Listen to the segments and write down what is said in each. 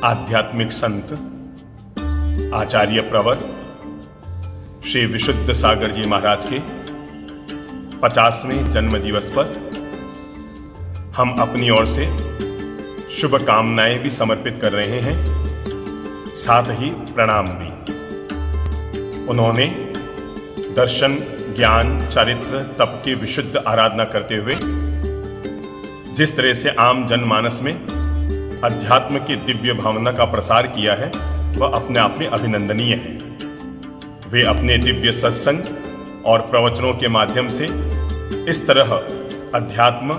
आध्यात्मिक संत आचार्य प्रवर श्री विशुद्ध सागर जी महाराज के 50वें जन्म दिवस पर हम अपनी ओर से शुभकामनाएं भी समर्पित कर रहे हैं, साथ ही प्रणाम भी। उन्होंने दर्शन, ज्ञान, चरित्र, तप की विशुद्ध आराधना करते हुए जिस तरह से आम जनमानस में अध्यात्म की दिव्य भावना का प्रसार किया है, वह अपने आप में अभिनंदनीय है। वे अपने दिव्य सत्संग और प्रवचनों के माध्यम से इस तरह अध्यात्म,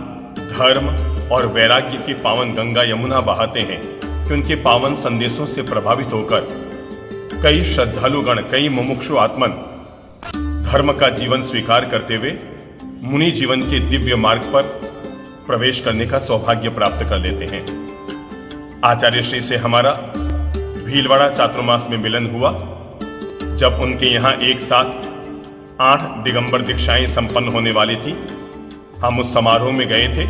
धर्म और वैराग्य की पावन गंगा यमुना बहाते हैं कि उनके पावन संदेशों से प्रभावित होकर कई श्रद्धालुगण, कई मुमुक्षु आत्मन धर्म का जीवन स्वीकार करते हुए मुनि जीवन के दिव्य मार्ग पर प्रवेश करने का सौभाग्य प्राप्त कर लेते हैं। आचार्य श्री से हमारा भीलवाड़ा चातुर्मास में मिलन हुआ, जब उनके यहाँ एक साथ 8 दिगंबर दीक्षाएं संपन्न होने वाली थी। हम उस समारोह में गए थे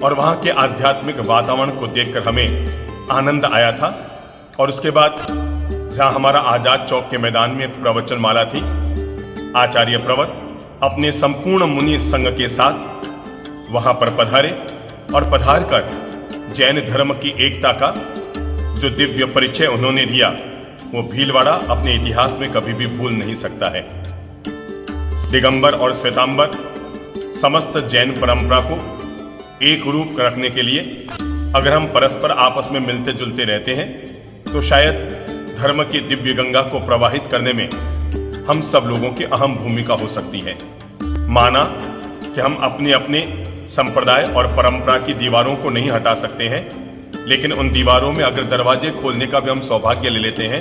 और वहाँ के आध्यात्मिक वातावरण को देखकर हमें आनंद आया था। और उसके बाद जहाँ हमारा आजाद चौक के मैदान में प्रवचन माला थी, आचार्य प्रवर अपने संपूर्ण मुनि संघ के साथ वहाँ पर पधारे और पधार कर जैन धर्म की एकता का जो दिव्य परिचय उन्होंने दिया, वो भीलवाड़ा अपने इतिहास में कभी भी भूल नहीं सकता है। दिगंबर और श्वेतांबर समस्त जैन परंपरा को एक रूप रखने के लिए अगर हम परस्पर आपस में मिलते जुलते रहते हैं, तो शायद धर्म की दिव्य गंगा को प्रवाहित करने में हम सब लोगों की अहम भूमिका हो सकती है। माना कि हम अपने अपने संप्रदाय और परंपरा की दीवारों को नहीं हटा सकते हैं, लेकिन उन दीवारों में अगर दरवाजे खोलने का भी हम सौभाग्य ले लेते हैं,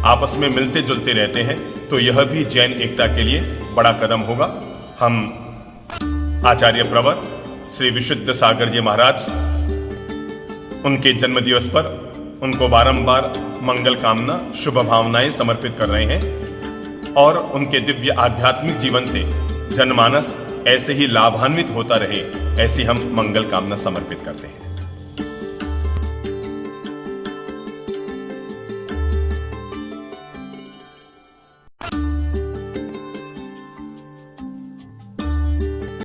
आपस में मिलते जुलते रहते हैं, तो यह भी जैन एकता के लिए बड़ा कदम होगा। हम आचार्य प्रवर श्री विशुद्ध सागर जी महाराज, उनके जन्म दिवस पर उनको बारंबार मंगल कामना, शुभ भावनाएं समर्पित कर रहे हैं और उनके दिव्य आध्यात्मिक जीवन से जनमानस ऐसे ही लाभान्वित होता रहे, ऐसी हम मंगल कामना समर्पित करते हैं।